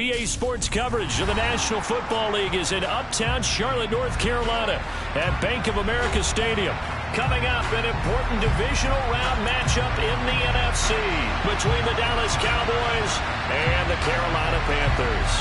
EA Sports coverage of the National Football League is in uptown Charlotte, North Carolina at Bank of America Stadium. Coming up, an important divisional round matchup in the NFC between the Dallas Cowboys and the Carolina Panthers.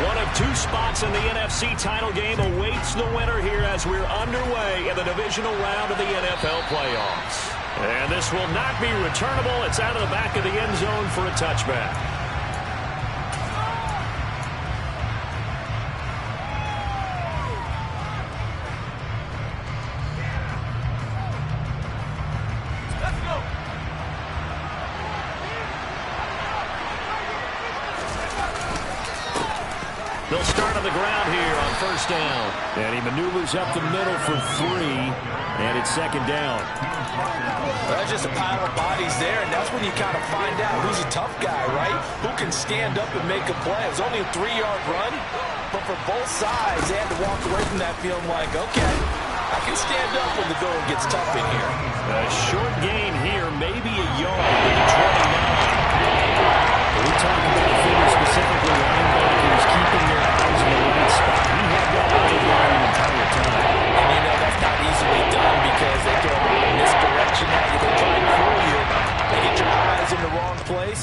One of two spots in the NFC title game awaits the winner here as we're underway in the divisional round of the NFL playoffs. And this will not be returnable. It's out of the back of the end zone for a touchback. They'll start on the ground here on first down. And he maneuvers up the middle for 3, and it's second down. Well, that's just a pile of bodies there, and that's when you kind of find out who's a tough guy, right? Who can stand up and make a play. It was only a 3-yard run, but for both sides, they had to walk away from that feeling like, okay, I can stand up when the going gets tough in here. A short gain here, maybe a yard to 29. We talked about the figure specifically, linebackers keeping their eyes in the right spot. He had that eye down the entire time. And you know that's not easily done because they throw a lot of misdirection at you. They try and fool you. They get your eyes in the wrong place.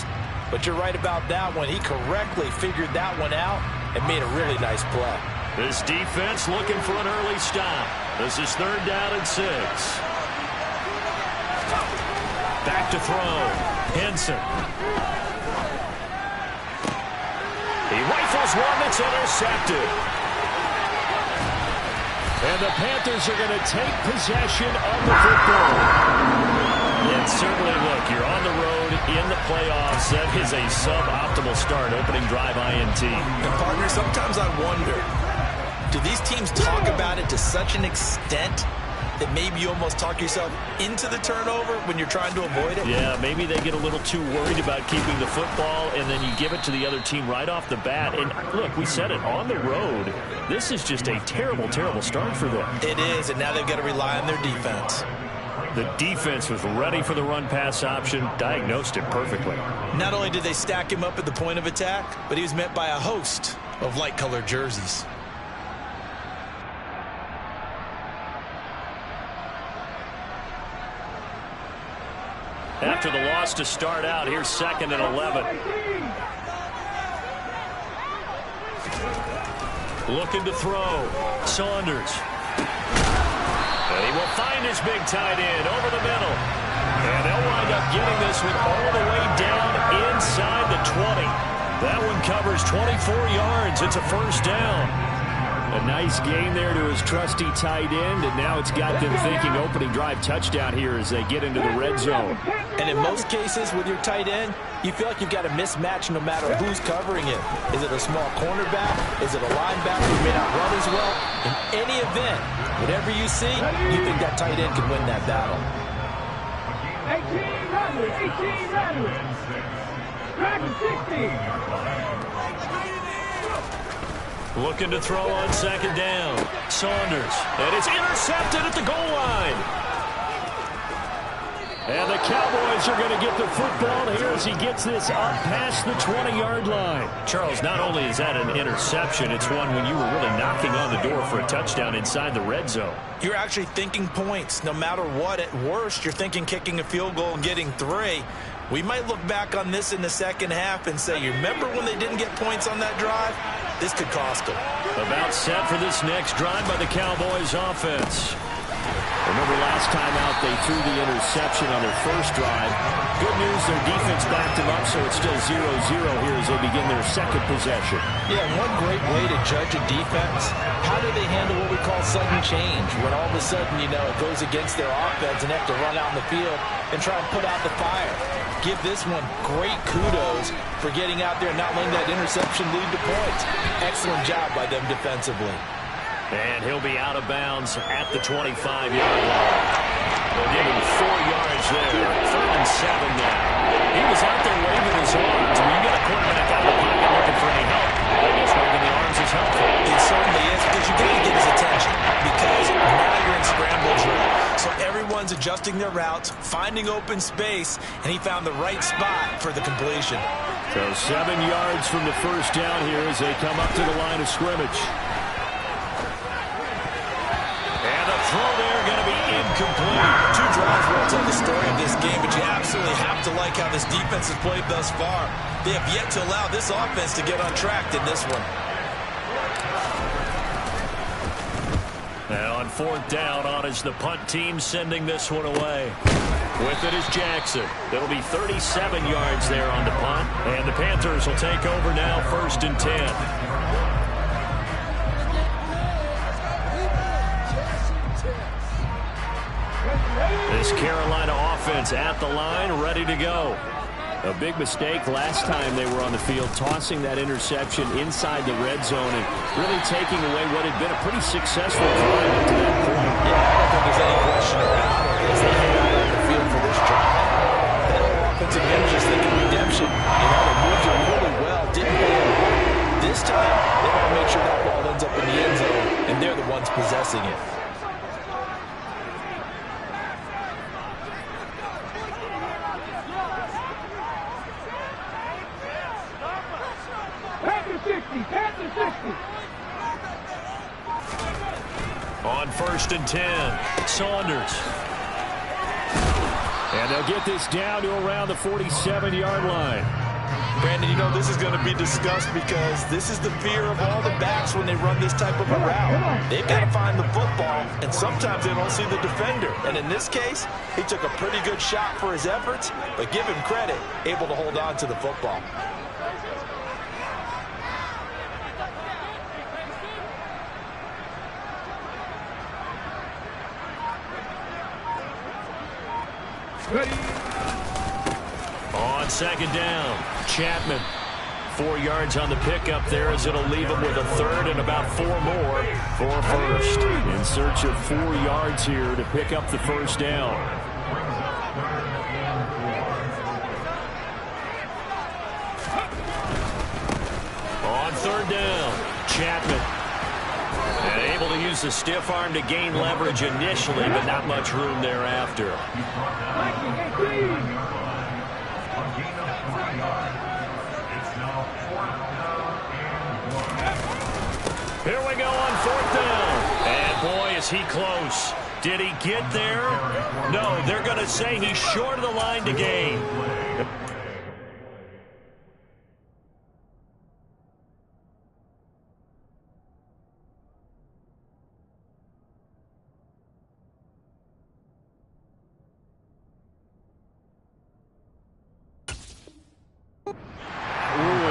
But you're right about that one. He correctly figured that one out and made a really nice play. This defense looking for an early stop. This is third down and 6. Back to throw. Henson. He rifles one that's intercepted. And the Panthers are going to take possession of the football. And certainly, look, you're on the road in the playoffs. That is a suboptimal start, opening drive INT. And partner, sometimes I wonder, do these teams talk about it to such an extent that maybe you almost talk yourself into the turnover when you're trying to avoid it? Yeah, maybe they get a little too worried about keeping the football, and then you give it to the other team right off the bat. And look, we said it, on the road, this is just a terrible, terrible start for them. It is, and now they've got to rely on their defense. The defense was ready for the run-pass option, diagnosed it perfectly. Not only did they stack him up at the point of attack, but he was met by a host of light-colored jerseys. After the loss to start out, here's second and 11. Looking to throw. Saunders. And he will find his big tight end over the middle. And they'll wind up getting this one all the way down inside the 20. That one covers 24 yards. It's a first down. A nice gain there to his trusty tight end, and now it's got them thinking opening drive touchdown here as they get into the red zone. And in most cases with your tight end, you feel like you've got a mismatch no matter who's covering him. Is it a small cornerback? Is it a linebacker who may not run as well? In any event, whatever you see, you think that tight end can win that battle. 18 runners. Dragon 60. Looking to throw on second down. Saunders. And it's intercepted at the goal line. And the Cowboys are going to get the football here as he gets this up past the 20-yard line. Charles, not only is that an interception, it's one when you were really knocking on the door for a touchdown inside the red zone. You're actually thinking points. No matter what, at worst, you're thinking kicking a field goal and getting 3. We might look back on this in the second half and say, you remember when they didn't get points on that drive? This could cost them. About set for this next drive by the Cowboys offense. Remember last time out they threw the interception on their first drive. Good news, their defense backed them up, so it's still 0-0 here as they begin their second possession. Yeah, one great way to judge a defense, how do they handle what we call sudden change? When all of a sudden, you know, it goes against their offense and they have to run out in the field and try and put out the fire. Give this one great kudos for getting out there and not letting that interception lead to points. Excellent job by them defensively. And he'll be out of bounds at the 25-yard line. They'll give him 4 yards there. 3rd and 7 now. He was out there waving his arms. When you get a quarterback out of the pocket looking for any help, I guess waving the arms is helpful. It certainly is, because you got to get his attention, because now you're in scramble drill. So adjusting their routes, finding open space, and he found the right spot for the completion. So 7 yards from the first down here as they come up to the line of scrimmage. And the throw there going to be incomplete. 2 drives will tell the story of this game, but you absolutely have to like how this defense has played thus far. They have yet to allow this offense to get untracked in this one. And on 4th down, on is the punt team sending this one away. With it is Jackson. It'll be 37 yards there on the punt. And the Panthers will take over now, 1st and 10. This Carolina offense at the line, ready to go. A big mistake last time they were on the field, tossing that interception inside the red zone and really taking away what had been a pretty successful drive up to that point. Yeah, I don't think there's any question about it as they hang out on the field for this drive. That whole offensive end is just thinking redemption. You know, they moved it really well, didn't play it. This time, they want to make sure that ball ends up in the end zone, and they're the ones possessing it. On 1st and 10, Saunders. And they'll get this down to around the 47-yard line. Brandon, you know, this is going to be discussed because this is the fear of all the backs when they run this type of a route. They've got to find the football, and sometimes they don't see the defender. And in this case, he took a pretty good shot for his efforts, but give him credit, able to hold on to the football. Ready. On 2nd down, Chapman. 4 yards on the pickup there as it'll leave him with a 3rd and about 4 more for 1st. In search of 4 yards here to pick up the 1st down. On 3rd down, Chapman. And able to use the stiff arm to gain leverage initially, but not much room thereafter. Here we go on 4th down. And boy, is he close. Did he get there? No, they're going to say he's short of the line to gain.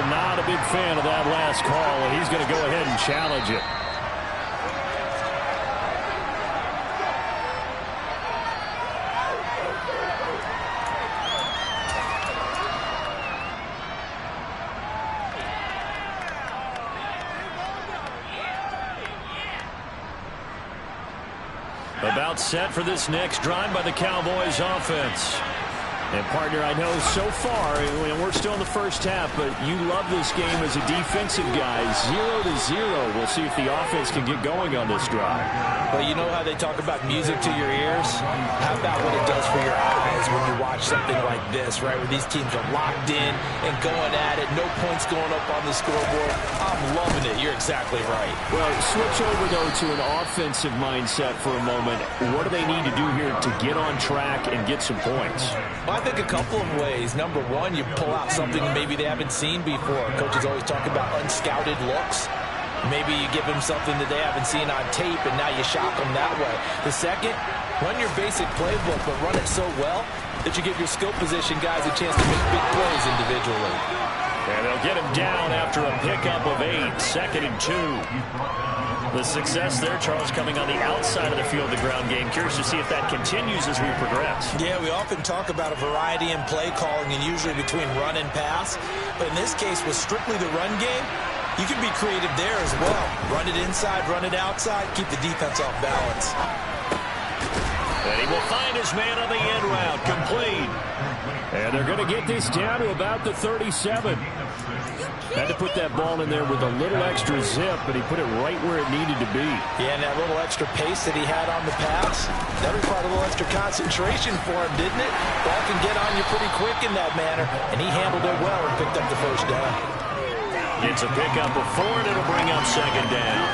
Not a big fan of that last call, and he's going to go ahead and challenge it. About set for this next drive by the Cowboys offense. And, partner, I know so far, we're still in the first half, but you love this game as a defensive guy. 0-0. We'll see if the offense can get going on this drive. Well, you know how they talk about music to your ears? How about what it does for your eyes when you watch something like this, right, where these teams are locked in and going at it, no points going up on the scoreboard? I'm loving it. You're exactly right. Well, switch over, though, to an offensive mindset for a moment. What do they need to do here to get on track and get some points? I think a couple of ways. Number one, you pull out something maybe they haven't seen before. Coaches always talk about unscouted looks. Maybe you give them something that they haven't seen on tape, and now you shock them that way. The second, run your basic playbook, but run it so well that you give your skill position guys a chance to make big plays individually. And they'll get him down after a pickup of 8, 2nd and 2. The success there, Charles, coming on the outside of the field, the ground game. Curious to see if that continues as we progress. Yeah, we often talk about a variety in play calling and usually between run and pass. But in this case, with strictly the run game, you can be creative there as well. Run it inside, run it outside, keep the defense off balance. And he will find his man on the end route, complete. And they're going to get this down to about the 37. Had to put that ball in there with a little extra zip, but he put it right where it needed to be. Yeah, and that little extra pace that he had on the pass, that required a little extra concentration for him, didn't it? Ball can get on you pretty quick in that manner, and he handled it well and picked up the first down. It's a pickup of 4, and it'll bring up second down.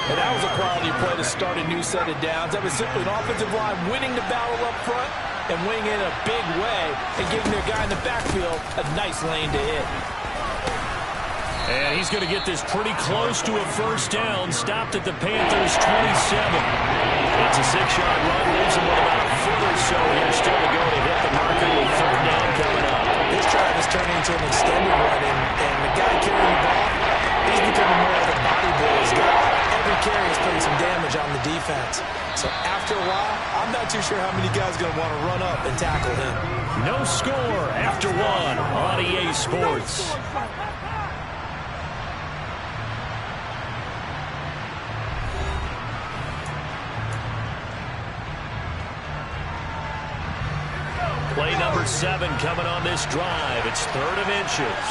And that was a quality play to start a new set of downs. That was simply an offensive line winning the battle up front and winning in a big way and giving their guy in the backfield a nice lane to hit. And he's going to get this pretty close to a first down. Stopped at the Panthers' 27. It's a 6-yard run. Leaves him with about a foot or so here still to go to hit the marker with third down coming up. This drive is turning into an extended run, and the guy carrying the ball, he's becoming more of a body boys guy. Every carry is putting some damage on the defense. So after a while, I'm not too sure how many guys are going to want to run up and tackle him. No score after 1 on EA Sports. Play number 7 coming on this drive. It's 3rd and inches.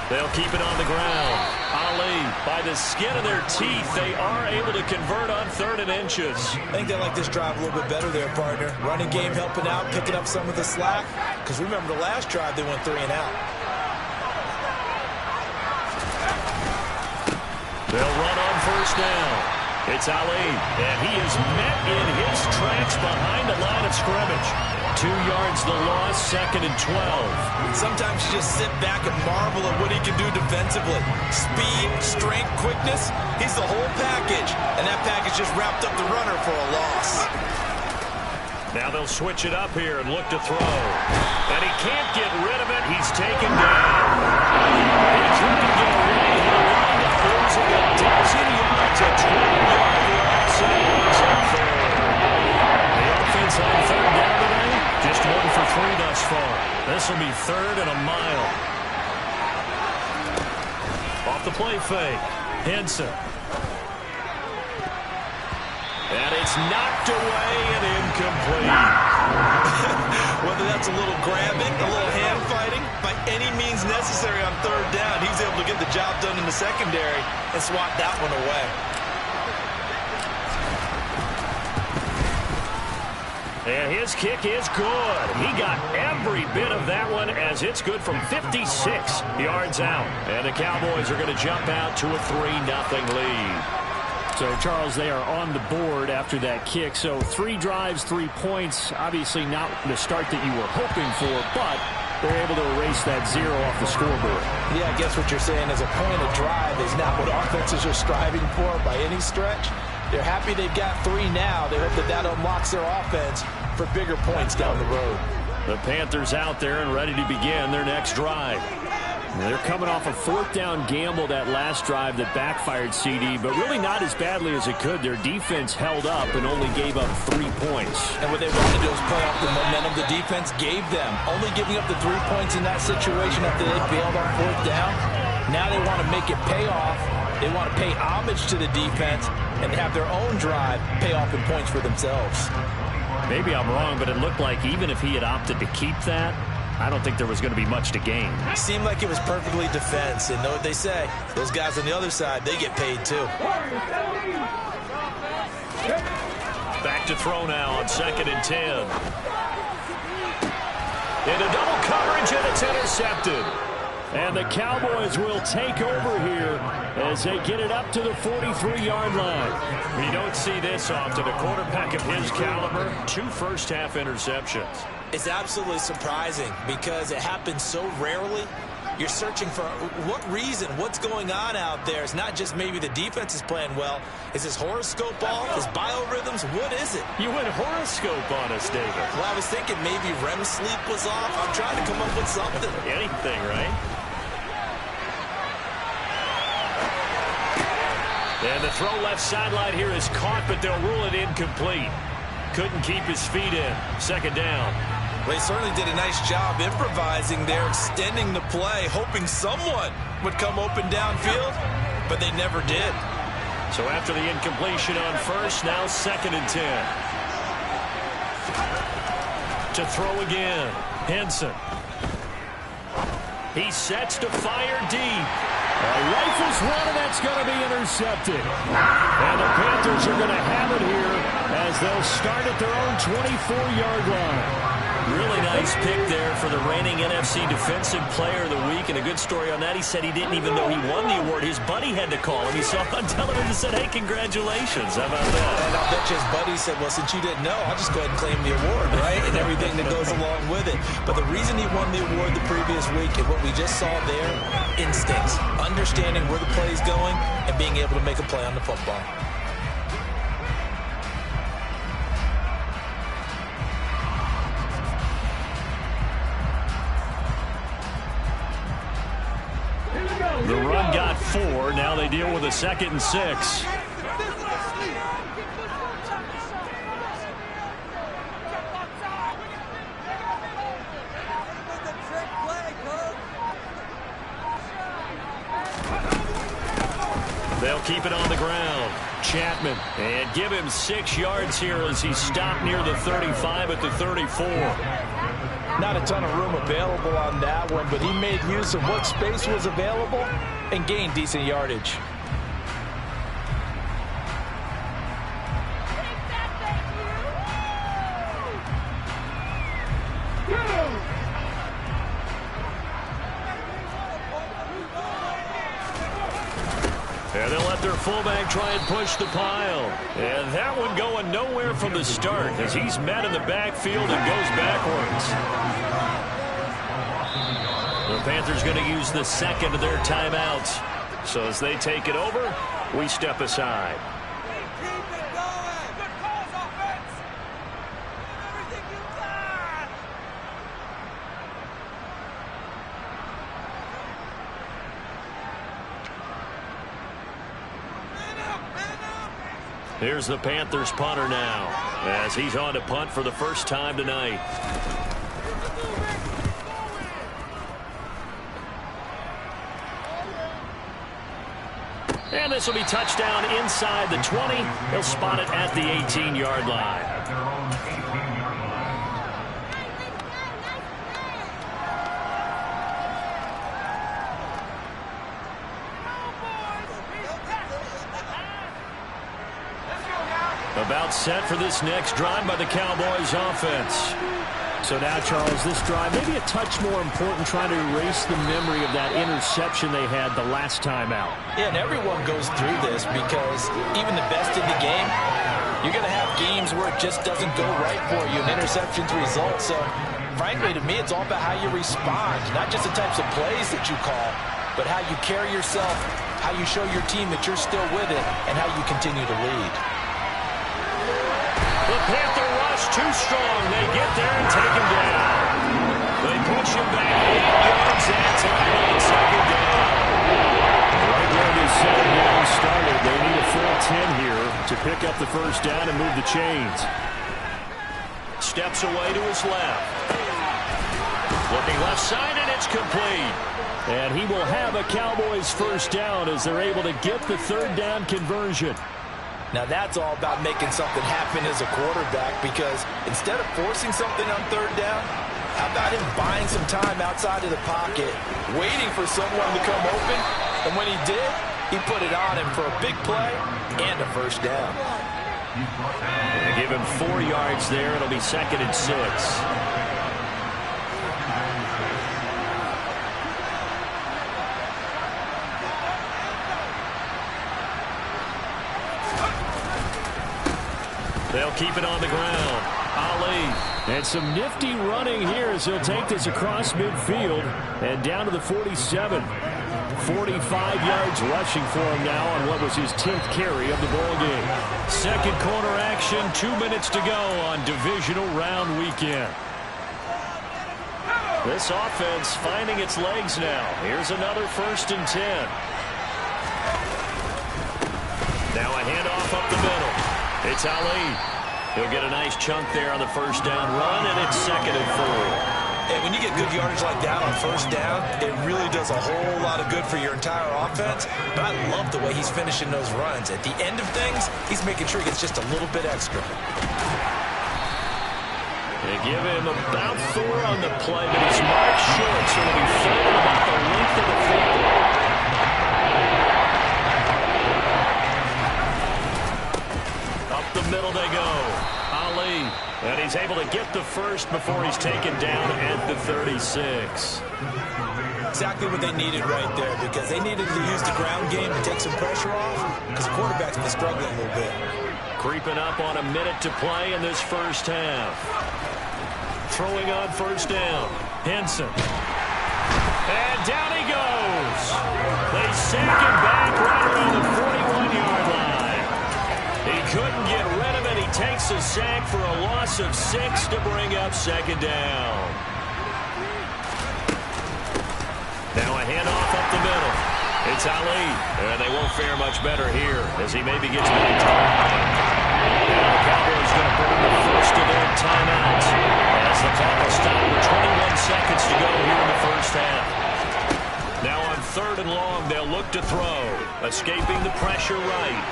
They'll keep it on the ground. Ali, by the skin of their teeth, they are able to convert on 3rd and inches. I think they like this drive a little bit better there, partner. Running game helping out, picking up some of the slack. Because remember the last drive, they went 3 and out. They'll run on first down. It's Ali, and he is met in his tracks behind the line of scrimmage. 2 yards the loss, 2nd and 12. Sometimes you just sit back and marvel at what he can do defensively. Speed, strength, quickness, he's the whole package. And that package just wrapped up the runner for a loss. Now they'll switch it up here and look to throw. And he can't get rid of it. He's taken down. He tried to get away. He wound up losing a dozen yards at 12-yard loss, and he ends up third. The offense on third down today, just 1 for 3 thus far. This will be 3rd and a mile. Off the play fake. Henson. And it's knocked away and incomplete. Whether that's a little grabbing, a little hand fighting, by any means necessary on third down, he's able to get the job done in the secondary and swat that one away. And his kick is good. He got every bit of that one as it's good from 56 yards out. And the Cowboys are going to jump out to a 3-0 lead. So, Charles, they are on the board after that kick. So 3 drives, 3 points. Obviously not the start that you were hoping for, but they're able to erase that 0 off the scoreboard. Yeah, I guess what you're saying is a point of drive is not what offenses are striving for by any stretch. They're happy they've got 3 now. They hope that that unlocks their offense for bigger points down the road. The Panthers out there and ready to begin their next drive. They're coming off a 4th down gamble that last drive that backfired CD, but really not as badly as it could. Their defense held up and only gave up 3 points. And what they wanted to do is play off the momentum the defense gave them. Only giving up the 3 points in that situation after they bailed on 4th down. Now they want to make it pay off. They want to pay homage to the defense and have their own drive pay off in points for themselves. Maybe I'm wrong, but it looked like even if he had opted to keep that, I don't think there was going to be much to gain. Seemed like it was perfectly defense, and know what they say. Those guys on the other side, they get paid too. Back to throw now on 2nd and 10. Into double coverage, and it's intercepted. And the Cowboys will take over here as they get it up to the 43-yard line. We don't see this often. A quarterback of his caliber, 2 first-half interceptions. It's absolutely surprising because it happens so rarely. You're searching for what reason, what's going on out there. It's not just maybe the defense is playing well. Is this horoscope off? Is biorhythms? What is it? You went horoscope on us, David. Well, I was thinking maybe REM sleep was off. I'm trying to come up with something. Anything, right? And the throw left sideline here is caught, but they'll rule it incomplete. Couldn't keep his feet in. 2nd down. Well, he certainly did a nice job improvising there, extending the play, hoping someone would come open downfield, but they never did. So after the incompletion on first, now 2nd and 10. To throw again. Henson. He sets to fire deep. A rifles run, and that's going to be intercepted. And the Panthers are going to have it here as they'll start at their own 24-yard line. Really nice pick there for the reigning NFC Defensive Player of the Week. And a good story on that. He said he didn't even know he won the award. His buddy had to call him. He saw it on television and said, hey, congratulations. How about that? And I'll bet you his buddy said, well, since you didn't know, I'll just go ahead and claim the award, right? And everything that goes along with it. But the reason he won the award the previous week and what we just saw there, instincts, understanding where the play is going and being able to make a play on the football. The run got 4. Now they deal with a 2nd and 6. They'll keep it on the ground. Chapman, and give him 6 yards here as he stopped near the 35 at the 34. Not a ton of room available on that one, but he made use of what space was available and gained decent yardage. And they'll let their fullback try and push the pile. And that one going nowhere from the start as he's met in the backfield and goes backwards. The Panthers going to use the 2nd of their timeouts. So as they take it over, we step aside. Here's the Panthers punter now as he's on to punt for the first time tonight. And this will be touchdown inside the 20. He'll spot it at the 18-yard line. About set for this next drive by the Cowboys offense. So now, Charles, this drive maybe a touch more important, trying to erase the memory of that interception they had the last time out. Yeah, and everyone goes through this because even the best in the game, you're going to have games where it just doesn't go right for you and interceptions result. So, frankly, to me, it's all about how you respond, not just the types of plays that you call, but how you carry yourself, how you show your team that you're still with it, and how you continue to lead. The Panther rush too strong. They get there and take him down. They push him back 8 yards and tackle on 2nd down. Right where they set him down started. They need a full 10 here to pick up the first down and move the chains. Steps away to his left. Looking left side, and it's complete. And he will have a Cowboys first down as they're able to get the 3rd down conversion. Now that's all about making something happen as a quarterback, because instead of forcing something on 3rd down, how about him buying some time outside of the pocket, waiting for someone to come open, and when he did, he put it on him for a big play and a first down. They give him 4 yards there. It'll be 2nd and 6. They'll keep it on the ground. Ali. And some nifty running here as he'll take this across midfield and down to the 47. 45 yards rushing for him now on what was his 10th carry of the ball game. 2nd quarter action, 2 minutes to go on divisional round weekend. This offense finding its legs now. Here's another 1st and 10. Now a handoff up the middle. It's Ali. He'll get a nice chunk there on the first down run, and it's 2nd and 4. And when you get good yardage like that on first down, it really does a whole lot of good for your entire offense. But I love the way he's finishing those runs. At the end of things, he's making sure he gets just a little bit extra. They give him about 4 on the play, but he's marked short, so it'll be third and about the length of the field. Up the middle they go. Ali. And he's able to get the first before he's taken down at the 36. Exactly what they needed right there, because they needed to use the ground game to take some pressure off, because the quarterback's been struggling a little bit. Creeping up on a minute to play in this first half. Throwing on first down. Henson. And down he goes. They sack him back right around the 41-yard line. He couldn't get rid of it. He takes a sack for a loss of 6 to bring up second down. Now a handoff up the middle. It's Ali. And they won't fare much better here as he maybe gets back to the line. Now the Cowboys going to burn the first of their timeouts as the clock will stop with 21 seconds to go here in the first half. Now on 3rd and long, they'll look to throw. Escaping the pressure right.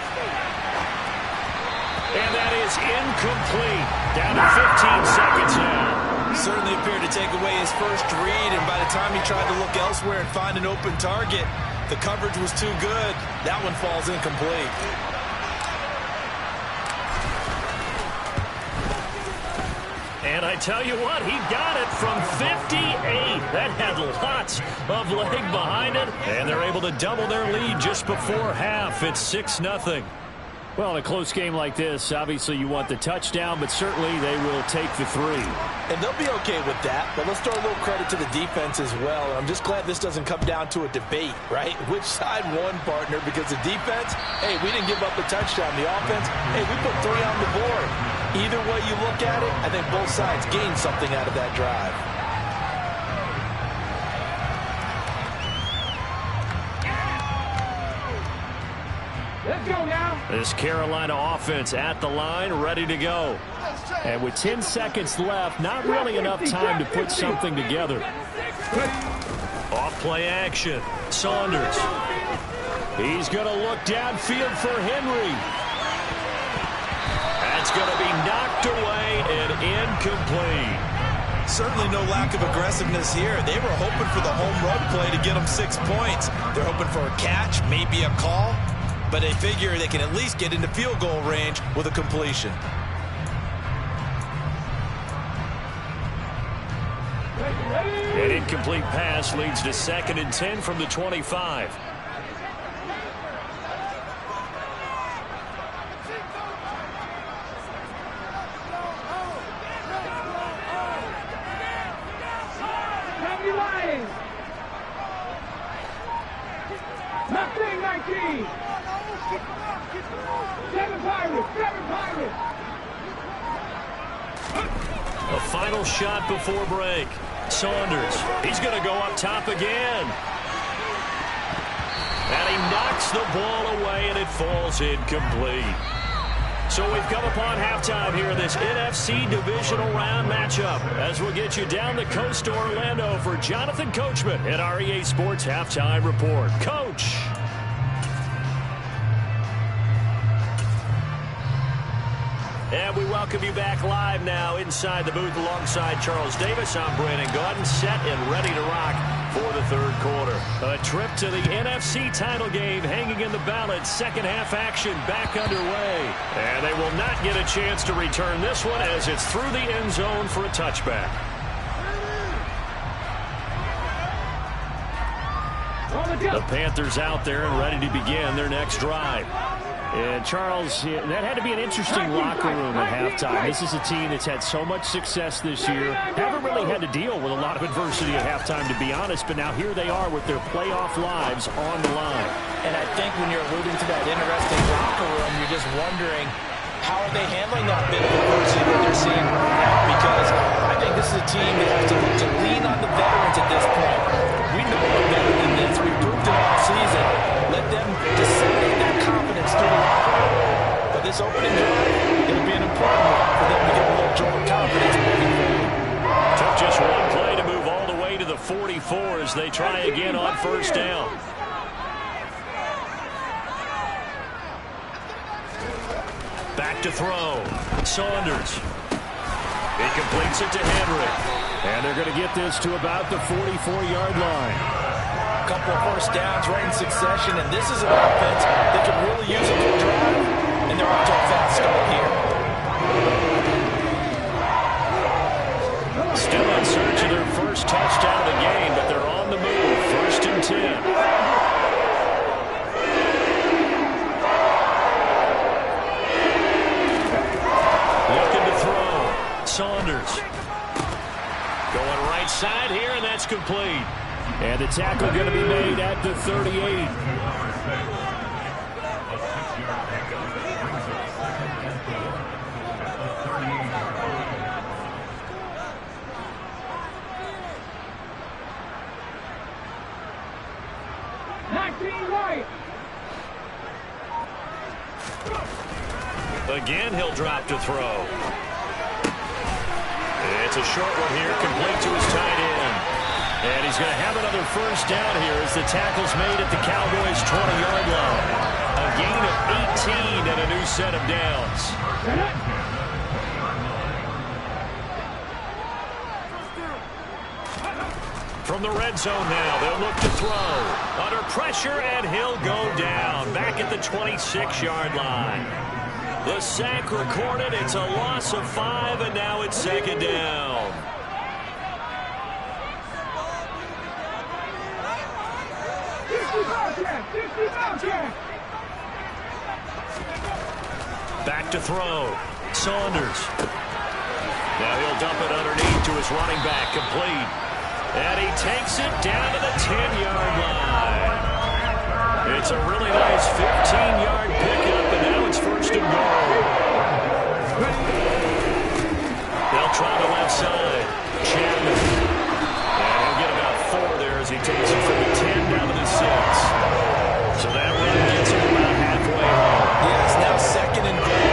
And that is incomplete. Down to 15 seconds now. Certainly appeared to take away his first read, and by the time he tried to look elsewhere and find an open target, the coverage was too good. That one falls incomplete. And I tell you what, he got it from 58. That had lots of leg behind it, and they're able to double their lead just before half. It's 6-0. Well, in a close game like this, obviously you want the touchdown, but certainly they will take the 3. And they'll be okay with that, but let's throw a little credit to the defense as well. I'm just glad this doesn't come down to a debate, right? Which side won, partner? Because the defense, hey, we didn't give up a touchdown. The offense, hey, we put 3 on the board. Either way you look at it, I think both sides gained something out of that drive. Let's go now. This Carolina offense at the line, ready to go. And with 10 seconds left, not really enough time to put something together. Off play action. Saunders. He's going to look downfield for Henry. That's going to be knocked away and incomplete. Certainly no lack of aggressiveness here. They were hoping for the home run play to get them 6 points. They're hoping for a catch, maybe a call, but they figure they can at least get into field goal range with a completion. An incomplete pass leads to 2nd and 10 from the 25. Mustang 19. 7 Pirates. 7 Pirates. A final shot before break. Saunders. He's going to go up top again. And he knocks the ball away, and it falls incomplete. So we've come upon halftime here in this NFC divisional round matchup as we'll get you down the coast to Orlando for Jonathan Coachman at our EA Sports Halftime Report. Coach. And we welcome you back live now inside the booth alongside Charles Davis. I'm Brandon Gaudin, set and ready to rock for the 3rd quarter. A trip to the NFC title game hanging in the balance. Second half action back underway. And they will not get a chance to return this one as it's through the end zone for a touchback. The Panthers out there and ready to begin their next drive. And Charles, that had to be an interesting locker room at halftime. This is a team that's had so much success this year. Haven't really had to deal with a lot of adversity at halftime, to be honest. But now here they are with their playoff lives on the line. And I think when you're alluding to that interesting locker room, you're just wondering, how are they handling that bit of adversity that they're seeing right now? Because I think this is a team that has to look to lean on the veterans at this point. We know we're better than this. We've proved it all season. Let them disseminate that confidence through the locker room. But this opening drive, it'll be an important one for them to get a little jolt of confidence moving forward. Took just one play to move all the way to the 44 as they try again on first down. Back to throw. Saunders. He completes it to Henry. And they're going to get this to about the 44-yard line. A couple of first downs right in succession, and this is an offense that could really use a good drive. And they're off to a fast start here. Still in search of their first touchdown of the game, but they're on the move. 1st and 10. Saunders going right side here, and that's complete. And the tackle going to be made at the 38. Again, he'll drop to throw. It's a short one here, complete to his tight end. And he's going to have another first down here as the tackle's made at the Cowboys' 20-yard line. A gain of 18 and a new set of downs. From the red zone now, they'll look to throw. Under pressure, and he'll go down. Back at the 26-yard line. The sack recorded. It's a loss of 5, and now it's 2nd down. Back to throw. Saunders. Now he'll dump it underneath to his running back. Complete. And he takes it down to the 10-yard line. It's a really nice 15-yard pickup, and now it's 1st and goal. They'll try the left side. Chapman. And he'll get about 4 there as he takes it from the 10 down to the 6. So that run gets him about halfway home. Yeah, it's now 2nd and goal.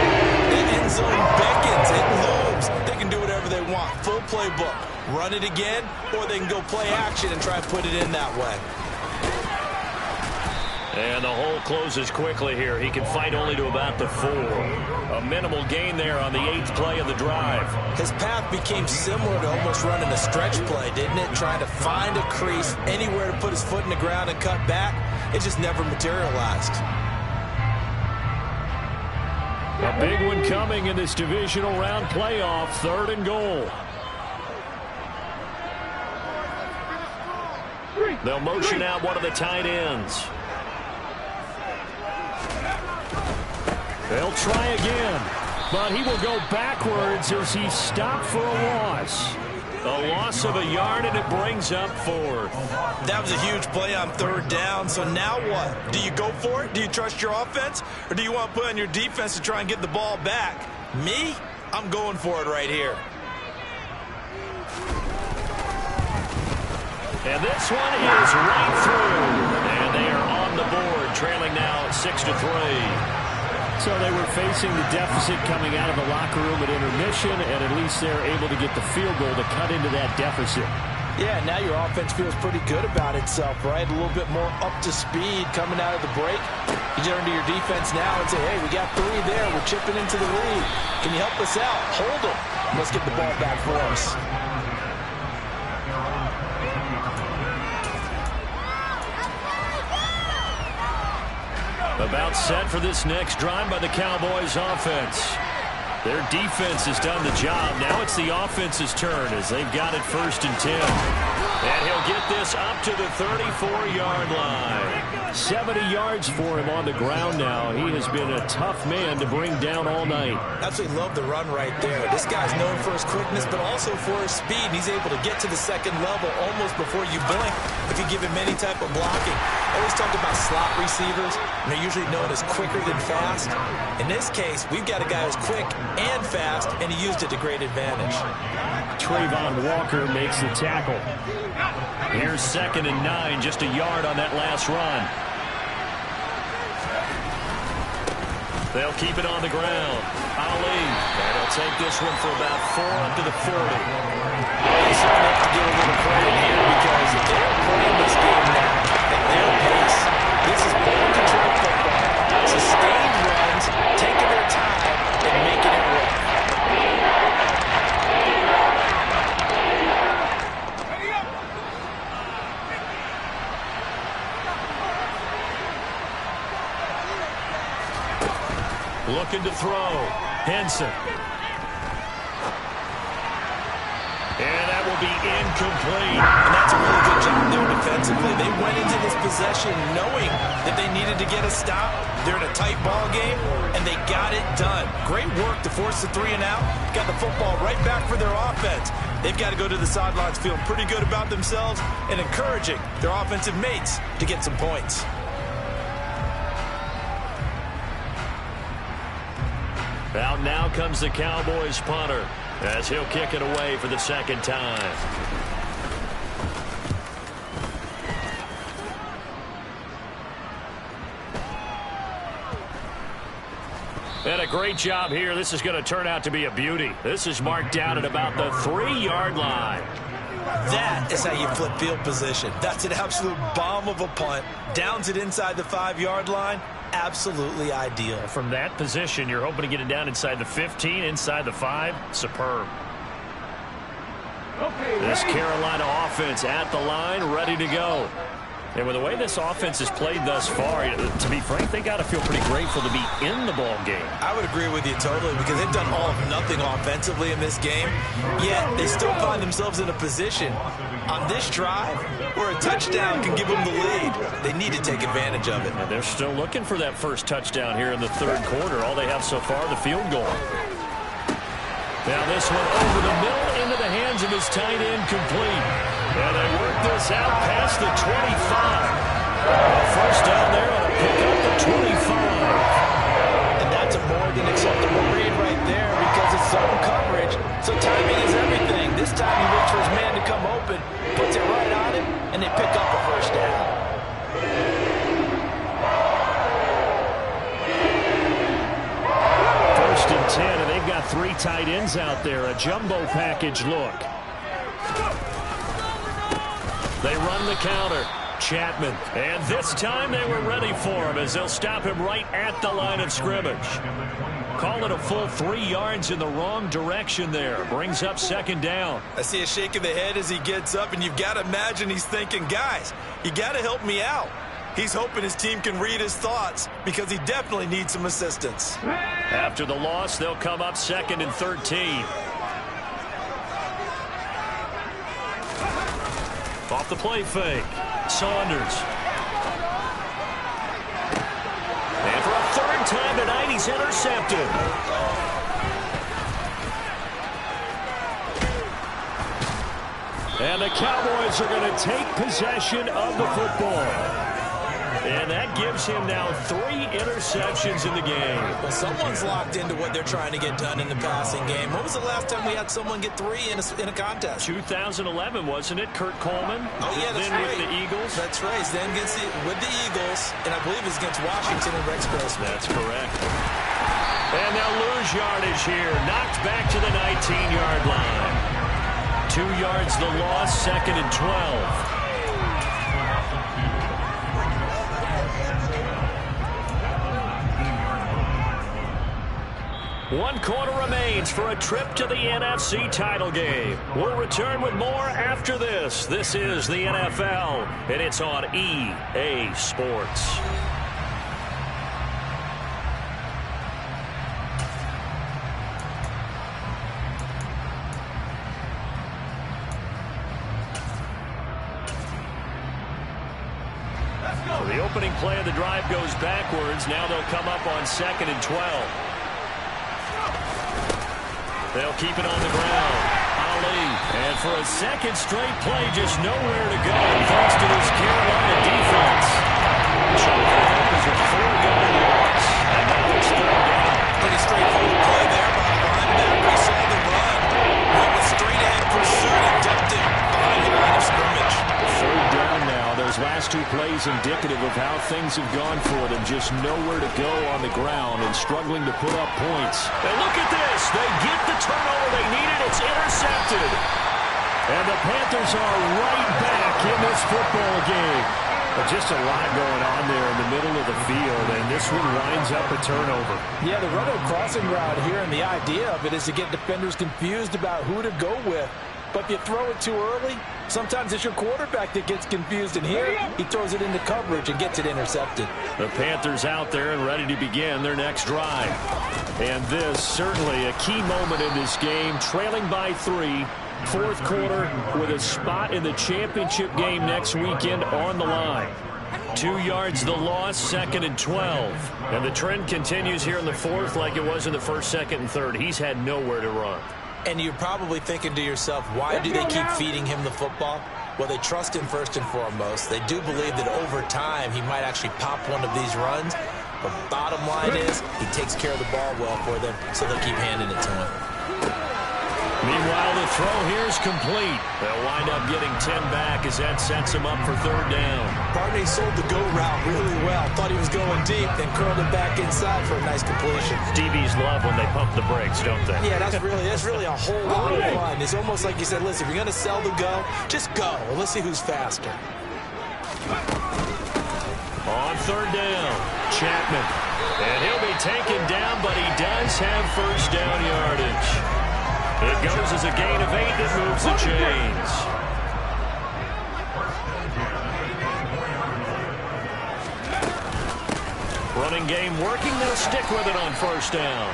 The end zone beckons. It looms. They can do whatever they want. Full playbook. Run it again, or they can go play action and try and put it in that way. And the hole closes quickly here. He can fight only to about the 4. A minimal gain there on the 8th play of the drive. His path became similar to almost running a stretch play, didn't it? Trying to find a crease, anywhere to put his foot in the ground and cut back. It just never materialized. A big one coming in this divisional round playoff. 3rd and goal. They'll motion out one of the tight ends. They'll try again, but he will go backwards as he stopped for a loss. A loss of a yard, and it brings up 4th. That was a huge play on 3rd down, so now what? Do you go for it? Do you trust your offense? Or do you want to put on your defense to try and get the ball back? Me? I'm going for it right here. And this one is right through. And they are on the board, trailing now 6-3. So they were facing the deficit coming out of the locker room at intermission, and at least they're able to get the field goal to cut into that deficit. Yeah, now your offense feels pretty good about itself, right? A little bit more up to speed coming out of the break. You turn to your defense now and say, hey, we got 3 there. We're chipping into the lead. Can you help us out? Hold them. Let's get the ball back for us. About set for this next drive by the Cowboys offense. Their defense has done the job. Now it's the offense's turn as they've got it 1st and 10. And he'll get this up to the 34-yard line. 70 yards for him on the ground now. He has been a tough man to bring down all night. Absolutely love the run right there. This guy's known for his quickness, but also for his speed. He's able to get to the 2nd level almost before you blink if you give him any type of blocking. I always talk about slot receivers, and they're usually known as quicker than fast. In this case, we've got a guy who's quick and fast, and he used it to great advantage. Trayvon Walker makes the tackle. Here's 2nd and 9, just a yard on that last run. They'll keep it on the ground. Ali, and he'll take this one for about 4 up to the 40. He's going to have to give a little credit here because they're playing this game now at their pace. This is ball control football. Sustained runs, taking their time, and making it work. Looking to throw. Henson. And that will be incomplete. And that's a really good job there defensively. They went into this possession knowing that they needed to get a stop. They're in a tight ball game, and they got it done. Great work to force the 3 and out. Got the football right back for their offense. They've got to go to the sidelines feeling pretty good about themselves and encouraging their offensive mates to get some points. Out now comes the Cowboys punter as he'll kick it away for the second time. And a great job here. This is going to turn out to be a beauty. This is marked down at about the 3-yard line. That is how you flip field position. That's an absolute bomb of a punt. Downs it inside the 5-yard line. Absolutely ideal. From that position, you're hoping to get it down inside the 15, inside the 5. Superb. This Carolina offense at the line, ready to go. And with the way this offense has played thus far, to be frank, they got to feel pretty grateful to be in the ball game. I would agree with you totally, because they've done all of nothing offensively in this game, yet they still find themselves in a position on this drive where a touchdown can give them the lead. They need to take advantage of it. And they're still looking for that first touchdown here in the third quarter. All they have so far, the field goal. Now this one over the middle into the hands of his tight end, complete. And they work this out past the 25. First down there on a pick up the 25. And that's a more than acceptable read right there, because it's zone coverage. So timing is everything. This time he waits for his man to come open, puts it right on him, and they pick up a first down. First and 10, and they've got 3 tight ends out there. A jumbo package look. They run the counter. Chapman. And this time they were ready for him as they'll stop him right at the line of scrimmage. Call it a full 3 yards in the wrong direction there. Brings up second down. I see a shake of the head as he gets up, and you've got to imagine he's thinking, guys, you got to help me out. He's hoping his team can read his thoughts, because he definitely needs some assistance. After the loss, they'll come up 2nd and 13. Off the play fake. Saunders. And for a third time tonight, he's intercepted. And the Cowboys are going to take possession of the football. And that gives him now 3 interceptions in the game. Well, someone's locked into what they're trying to get done in the passing game. When was the last time we had someone get 3 in a contest? 2011, wasn't it? Kurt Coleman. Oh, yeah, that's then right. with the Eagles. That's right. He's then with the Eagles, and I believe it's against Washington and Rex Grossman. That's correct. And they'll lose yardage here. Knocked back to the 19-yard line. 2 yards the loss, 2nd and 12. One quarter remains for a trip to the NFC title game. We'll return with more after this. This is the NFL, and it's on EA Sports. So the opening play of the drive goes backwards. Now they'll come up on 2nd and 12. They'll keep it on the ground. Ali. And for a second straight play, just nowhere to go thanks to this Carolina defense. Chalking up as a 4-yard loss. And now it's 3rd down. Pretty straightforward play there by the linebacker. He saw the run. Went with straight ahead pursuit and dumped it behind the line of scrimmage. 3rd down now. Those last 2 plays indicative of how things have gone for them. Just nowhere to go on the ground and struggling to put up points. And look at this. They get the turnover they needed. It's intercepted. And the Panthers are right back in this football game. But just a lot going on there in the middle of the field, and this one winds up a turnover. Yeah, the run of crossing route here, and the idea of it is to get defenders confused about who to go with. But if you throw it too early, sometimes it's your quarterback that gets confused. And here, he throws it into coverage and gets it intercepted. The Panthers out there and ready to begin their next drive. And this, certainly a key moment in this game, trailing by 3. Fourth quarter with a spot in the championship game next weekend on the line. 2 yards the loss, 2nd and 12. And the trend continues here in the fourth like it was in the first, second, and third. He's had nowhere to run. And you're probably thinking to yourself, why do they keep feeding him the football? Well, they trust him first and foremost. They do believe that over time he might actually pop one of these runs. But bottom line is he takes care of the ball well for them, so they'll keep handing it to him. Meanwhile, the throw here is complete. They'll wind up getting 10 back as that sets him up for third down. Barney sold the go route really well. Thought he was going deep, then curled it back inside for a nice completion. DBs love when they pump the brakes, don't they? Yeah, that's really a whole lot of fun. It's almost like you said, listen, if you're going to sell the go, just go. Well, let's see who's faster. On third down, Chapman. And he'll be taken down, but he does have first down yardage. It goes as a gain of 8 that moves the chains. Running game working. They'll stick with it on first down.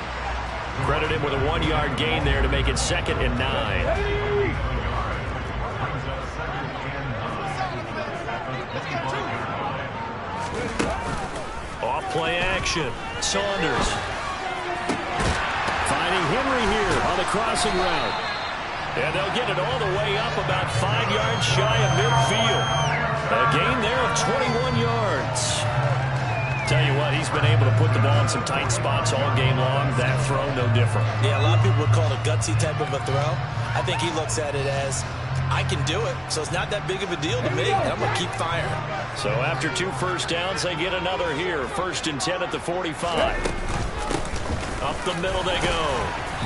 Credit him with a 1-yard gain there to make it 2nd and 9. Off play action. Saunders. Finding Henry here on the crossing route. And they'll get it all the way up about 5 yards shy of midfield. A gain there of 21 yards. Tell you what, he's been able to put the ball in some tight spots all game long. That throw, no different. Yeah, a lot of people would call it a gutsy type of a throw. I think he looks at it as, I can do it, so it's not that big of a deal to me, and I'm going to keep firing. So after 2 first downs, they get another here. 1st and 10 at the 45. Up the middle they go.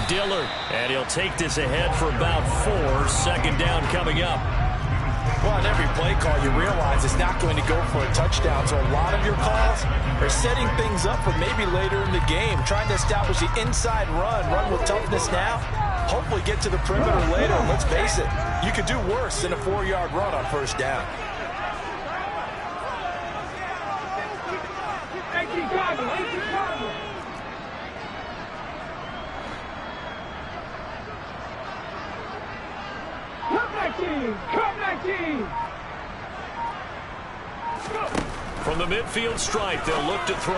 Dillard. And he'll take this ahead for about 4. 2nd down coming up. Well, on every play call, you realize it's not going to go for a touchdown. So a lot of your calls are setting things up for maybe later in the game, trying to establish the inside run with toughness now, hopefully get to the perimeter later. And let's face it, you could do worse than a 4-yard run on first down. From the midfield stripe, they'll look to throw.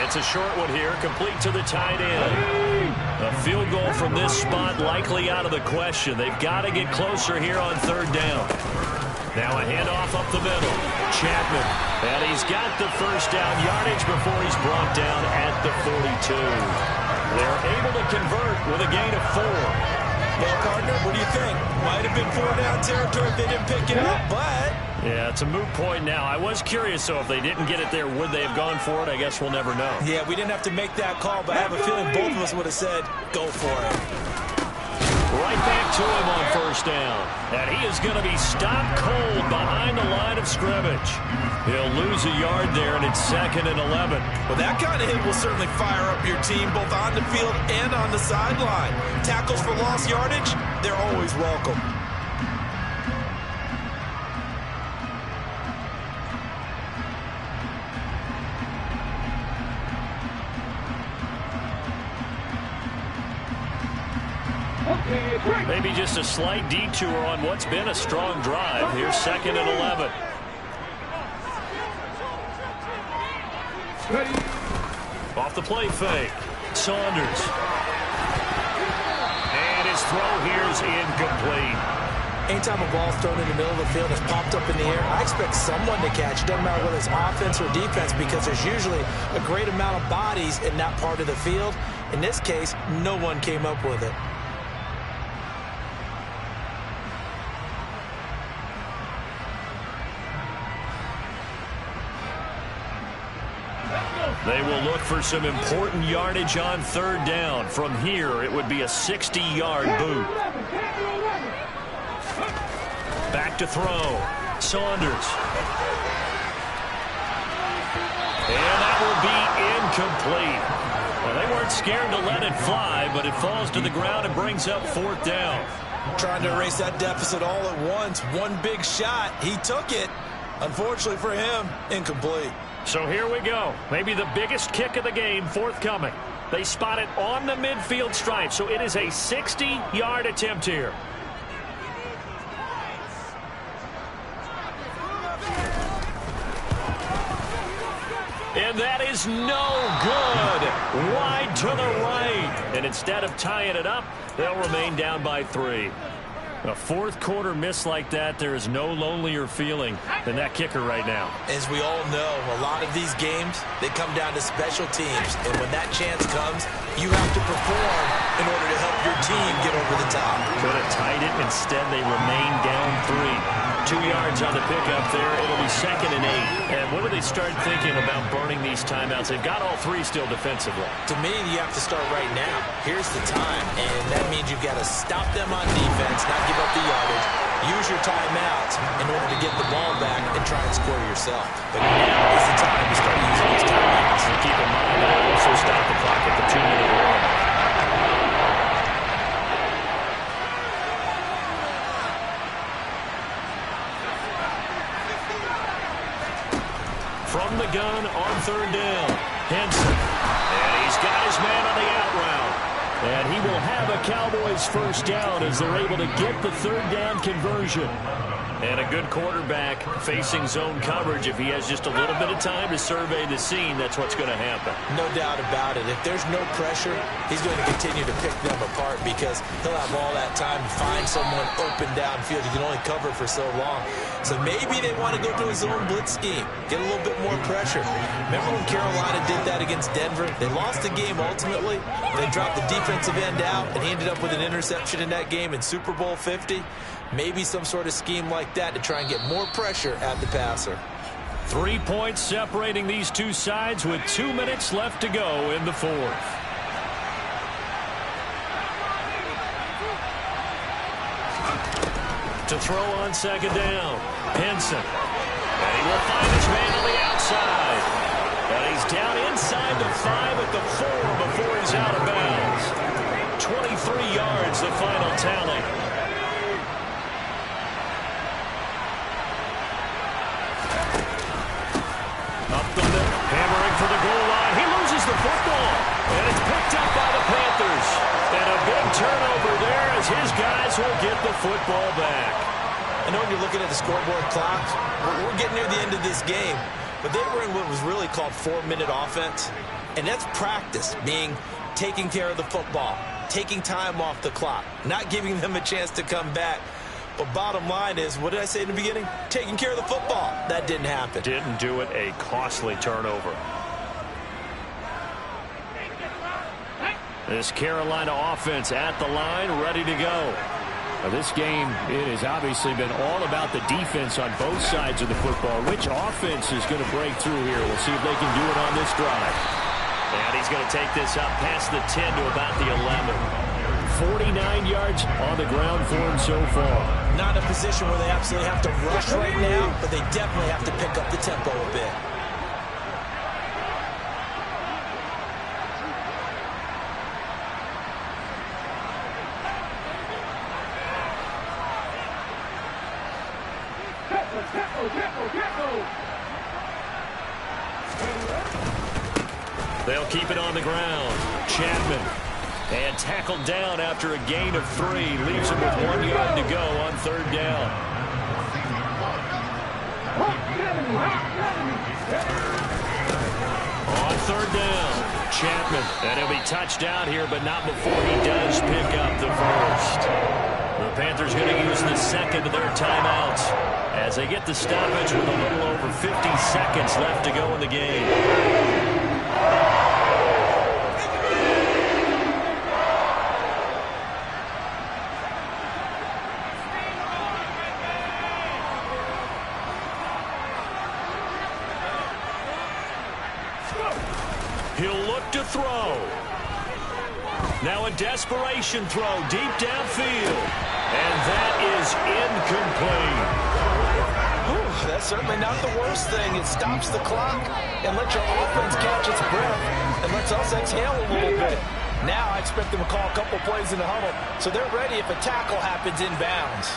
It's a short one here, complete to the tight end. A field goal from this spot likely out of the question. They've got to get closer here on third down. Now a handoff up the middle. Chapman. And he's got the first down yardage before he's brought down at the 42. They're able to convert with a gain of 4. Well, partner, what do you think? Might have been 4-down territory if they didn't pick it up, but... Yeah, it's a moot point now. I was curious, so if they didn't get it there, would they have gone for it? I guess we'll never know. Yeah, we didn't have to make that call, but I have a feeling both of us would have said, go for it. Right back to him on first down. And he is going to be stopped cold behind the line of scrimmage. He'll lose a yard there, and it's 2nd and 11. Well, that kind of hit will certainly fire up your team, both on the field and on the sideline. Tackles for lost yardage, they're always welcome. Maybe just a slight detour on what's been a strong drive. Here's 2nd and 11. Off the play fake. Saunders. And his throw here is incomplete. Anytime a ball's thrown in the middle of the field, it's popped up in the air, I expect someone to catch. It doesn't matter whether it's offense or defense, because there's usually a great amount of bodies in that part of the field. In this case, no one came up with it. They will look for some important yardage on third down. From here, it would be a 60-yard boot. Back to throw. Saunders. And that will be incomplete. Well, they weren't scared to let it fly, but it falls to the ground and brings up 4th down. Trying to erase that deficit all at once. One big shot. He took it. Unfortunately for him, incomplete. So here we go. Maybe the biggest kick of the game forthcoming. They spot it on the midfield stripe, so it is a 60-yard attempt here. And that is no good. Wide to the right. And instead of tying it up, they'll remain down by 3. A fourth quarter miss like that, there is no lonelier feeling than that kicker right now. As we all know, a lot of these games, they come down to special teams. And when that chance comes, you have to perform in order to help your team get over the top. Could have tied it. Instead, they remain down 3. 2 yards on the pickup there. It'll be 2nd and 8. And when do they start thinking about burning these timeouts? They've got all 3 still defensively. To me, you have to start right now. Here's the time. And that means you've got to stop them on defense, not give up the yardage. Use your timeouts in order to get the ball back and try and score yourself. But now is the time to start using these timeouts. And keep in mind that they also stop the clock at the 2-minute warning. From the gun on 3rd down, Henson. And he's got his man on the out route. And he will have a Cowboys first down as they're able to get the 3rd down conversion. And a good quarterback facing zone coverage. If he has just a little bit of time to survey the scene, that's what's going to happen. No doubt about it. If there's no pressure, he's going to continue to pick them apart because he'll have all that time to find someone open downfield. He can only cover for so long. So maybe they want to go to a zone blitz scheme, get a little bit more pressure. Remember when Carolina did that against Denver? They lost the game ultimately. They dropped the defensive end out, and he ended up with an interception in that game in Super Bowl 50. Maybe some sort of scheme like that to try and get more pressure at the passer. 3 points separating these two sides with 2 minutes left to go in the 4th. To throw on 2nd down, Henson. And he will find his man on the outside. And he's down inside the 5 at the 4 before he's out of bounds. 23 yards, the final tally. Up the middle, hammering for the goal line. He loses the football, and it's picked up by the Panthers. And a big turnover there as his guys will get the football back. I know when you're looking at the scoreboard clock, we're getting near the end of this game, but they were in what was really called 4-minute offense, and that's practice, being taking care of the football, taking time off the clock, not giving them a chance to come back. But bottom line is, what did I say in the beginning? Taking care of the football. That didn't happen. Didn't do it. A costly turnover. This Carolina offense at the line, ready to go. Now this game, it has obviously been all about the defense on both sides of the football. Which offense is going to break through here? We'll see if they can do it on this drive. And he's going to take this up past the 10 to about the 11. 49 yards on the ground for him so far. Not a position where they absolutely have to rush right now, but they definitely have to pick up the tempo a bit. They'll keep it on the ground. Chapman. And tackled down after a gain of 3. Leaves him with 1 yard to go on 3rd down. On 3rd down, Chapman. And he'll be touched out here, but not before he does pick up the first. The Panthers going to use the 2nd of their timeouts as they get the stoppage with a little over 50 seconds left to go in the game. He'll look to throw. Now a desperation throw deep downfield. And that is incomplete. Whew, that's certainly not the worst thing. It stops the clock and lets your offense catch its breath and lets us exhale a little bit. Now I expect them to call a couple plays in the huddle, so they're ready if a tackle happens inbounds.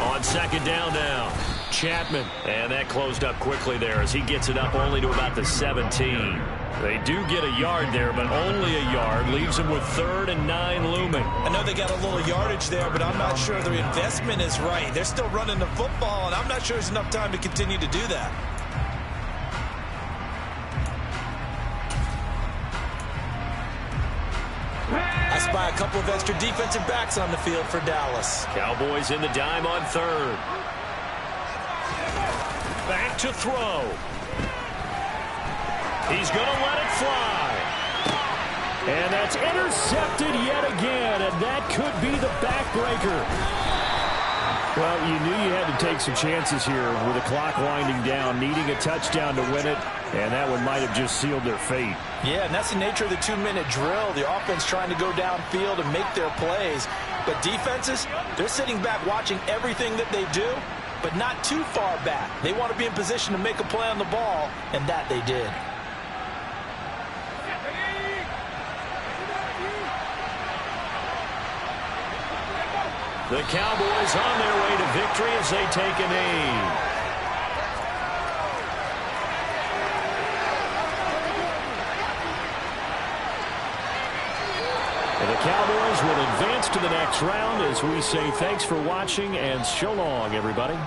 On second down now, Chapman. And that closed up quickly there as he gets it up only to about the 17. They do get a yard there, but only a yard. Leaves them with 3rd and 9 looming. I know they got a little yardage there, but I'm not sure their investment is right. They're still running the football, and I'm not sure there's enough time to continue to do that. I spy a couple of extra defensive backs on the field for Dallas. Cowboys in the dime on 3rd. Back to throw. He's going to let it fly. And that's intercepted yet again, and that could be the backbreaker. Well, you knew you had to take some chances here with the clock winding down, needing a touchdown to win it, and that one might have just sealed their fate. Yeah, and that's the nature of the 2-minute drill. The offense trying to go downfield and make their plays. But defenses, they're sitting back watching everything that they do, but not too far back. They want to be in position to make a play on the ball, and that they did. The Cowboys on their way to victory as they take a knee. And the Cowboys will advance to the next round as we say thanks for watching and so long, everybody.